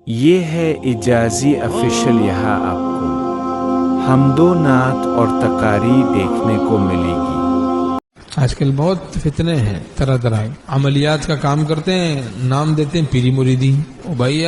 یہ ہے اجازی آفیشل، یہاں آپ کو حمد و نعت اور تقاریر دیکھنے کو ملے گی۔ آج کل بہت فتنے ہیں طرح طرح، عملیات کا کام کرتے ہیں، نام دیتے ہیں پیری مریدی۔ او بھائی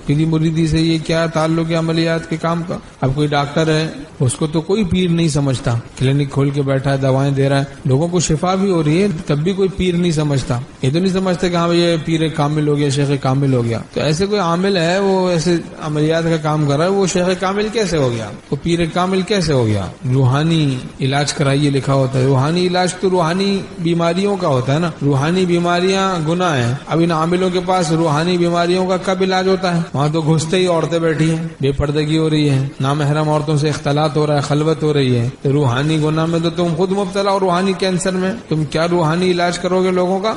پیری مریدی سے یہ کیا تعلق ہے عملیات کے کام کا؟ اب کوئی ڈاکٹر ہے، اس کو تو کوئی پیر نہیں سمجھتا، کلینک کھول کے بیٹھا ہے، دوائیں دے رہا ہے، لوگوں کو شفا بھی ہو رہی ہے، تب بھی کوئی پیر نہیں سمجھتا۔ یہ تو نہیں سمجھتا کہ ہاں یہ پیر کامل ہو گیا، شیخ کامل ہو گیا۔ تو ایسے کوئی عامل ہے وہ ایسے عملیات کا کام کر رہا ہے، وہ شیخ کامل کیسے ہو گیا؟ وہ پیر کامل کیسے ہو گیا؟ روحانی علاج کرائیے لکھا ہوتا ہے، روحانی علاج تو روحانی بیماریوں کا ہوتا ہے نا، روحانی بیماریاں گناہ ہیں۔ اب ان عاملوں کے پاس روحانی بیماریوں کا کب علاج ہوتا ہے؟ وہاں تو گھستے ہی عورتیں بیٹھی ہیں، بے پردگی ہو رہی ہے، نامحرم عورتوں سے اختلاط ہو رہا ہے، خلوت ہو رہی ہے۔ تو روحانی گناہ میں تو تم خود مبتلا ہو، روحانی کینسر میں تم کیا روحانی علاج کرو گے لوگوں کا؟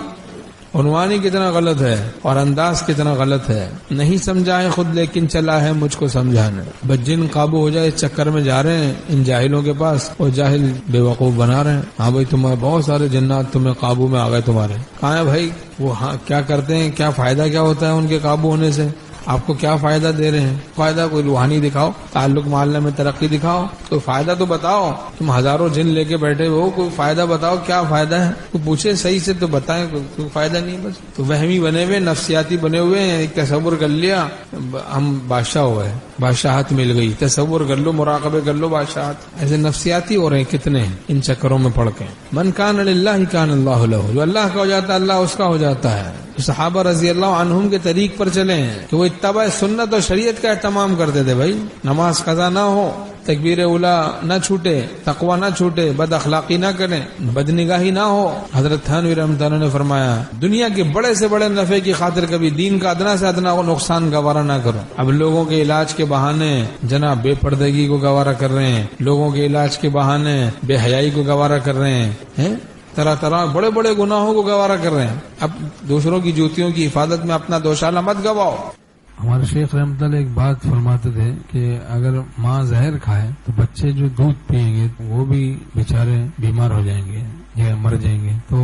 عنوان ہی کتنا غلط ہے اور انداز کتنا غلط ہے۔ نہیں سمجھا ہے خود لیکن چلا ہے مجھ کو سمجھانے، بس جن قابو ہو جائے اس چکر میں جا رہے ہیں ان جاہلوں کے پاس، اور جاہل بے وقوف بنا رہے ہیں۔ ہاں بھائی تمہیں بہت سارے جنات تمہیں قابو میں آ گئے تمہارے، کہاں ہے بھائی وہ؟ ہاں کیا کرتے ہیں؟ کیا فائدہ کیا ہوتا ہے ان کے قابو ہونے سے؟ آپ کو کیا فائدہ دے رہے ہیں؟ فائدہ کوئی روحانی دکھاؤ، تعلق محلہ میں ترقی دکھاؤ، کوئی فائدہ تو بتاؤ۔ تم ہزاروں جن لے کے بیٹھے ہو، کوئی فائدہ بتاؤ، کیا فائدہ ہے؟ کوئی پوچھے صحیح سے تو بتائیں، کوئی فائدہ نہیں۔ بس تو وہمی بنے ہوئے، نفسیاتی بنے ہوئے ہیں، ایک تصور کر لیا ہم بادشاہ ہو گئے، بادشاہت مل گئی، تصور کر لو، مراقبے کر لو بادشاہت۔ ایسے نفسیاتی ہو رہے ہیں کتنے ہیں ان چکروں میں پڑھ کے۔ من کان للہ کان اللہ لہ، جو اللہ کا ہو جاتا ہے اللہ اس کا ہو جاتا ہے۔ صحابہ رضی اللہ عنہم کے طریق پر چلے ہیں کہ وہ اتباع سنت اور شریعت کا اہتمام کرتے تھے۔ بھائی نماز قضا نہ ہو، تکبیر اولا نہ چھوٹے، تقوی نہ چھوٹے، بد اخلاقی نہ کریں، بد نگاہی نہ ہو۔ حضرت تھانوی رحمۃ اللہ نے فرمایا دنیا کے بڑے سے بڑے نفع کی خاطر کبھی دین کا ادنا سے ادنا نقصان گوارا نہ کرو۔ اب لوگوں کے علاج کے بہانے جناب بے پردگی کو گوارا کر رہے ہیں، لوگوں کے علاج کے بہانے بے حیائی کو گوارا کر رہے ہیں، طرح طرح بڑے بڑے گناہوں کو گوارا کر رہے ہیں۔ اب دوسروں کی جوتیوں کی حفاظت میں اپنا دوشالہ مت گواؤ۔ ہمارے شیخ رحمۃ اللہ ایک بات فرماتے تھے کہ اگر ماں زہر کھائے تو بچے جو دودھ پئیں گے وہ بھی بیچارے بیمار ہو جائیں گے یا مر جائیں گے۔ تو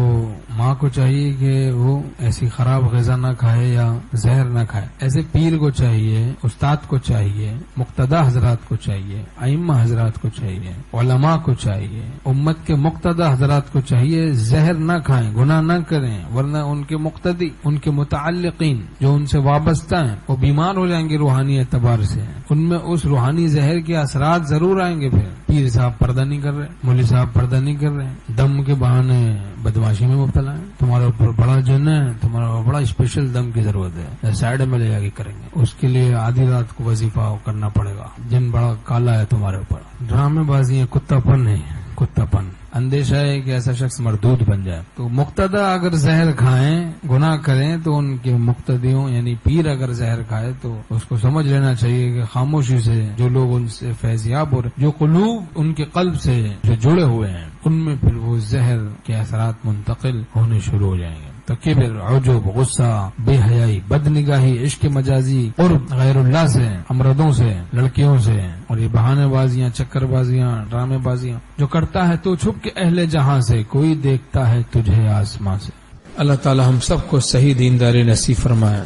ماں کو چاہیے کہ وہ ایسی خراب غذا نہ کھائے یا زہر نہ کھائے۔ ایسے پیر کو چاہیے، استاد کو چاہیے، مقتدی حضرات کو چاہیے، ائمہ حضرات کو چاہیے، علماء کو چاہیے، امت کے مقتدی حضرات کو چاہیے زہر نہ کھائیں، گناہ نہ کریں، ورنہ ان کے مقتدی، ان کے متعلقین جو ان سے وابستہ ہیں وہ بیمار ہو جائیں گے روحانی اعتبار سے۔ ان میں اس روحانی زہر کے اثرات ضرور آئیں گے۔ پھر پیر صاحب پردہ نہیں کر رہے، مولوی صاحب پردہ نہیں کر رہے، دم کے بہانے بدماشی میں مبتلا ہے، تمہارے اوپر بڑا جن ہے، تمہارا بڑا اسپیشل دم کی ضرورت ہے، سائڈ میں لے جا کے کریں گے، اس کے لیے آدھی رات کو وظیفہ کرنا پڑے گا، جن بڑا کالا ہے تمہارے اوپر۔ ڈرامے بازی ہے، کتا پن ہے، کتا پن۔ اندیشہ ہے کہ ایسا شخص مردود بن جائے۔ تو مقتدی اگر زہر کھائیں، گناہ کریں، تو ان کے مقتدیوں یعنی پیر اگر زہر کھائے تو اس کو سمجھ لینا چاہیے کہ خاموشی سے جو لوگ ان سے فیضیاب ہو رہے، جو قلوب ان کے قلب سے جو جڑے ہوئے ہیں، ان میں پھر وہ زہر کے اثرات منتقل ہونے شروع ہو جائیں گے۔ تو کبر، عجب، غصہ، بے حیائی، بد نگاہی، عشق مجازی اور غیر اللہ سے، امردوں سے، لڑکیوں سے، اور یہ بہانے بازیاں، چکر بازیاں، ڈرامے بازیاں جو کرتا ہے تو چھپ کے اہل جہاں سے، کوئی دیکھتا ہے تجھے آسماں سے۔ اللہ تعالی ہم سب کو صحیح دینداری نصیب فرمائے۔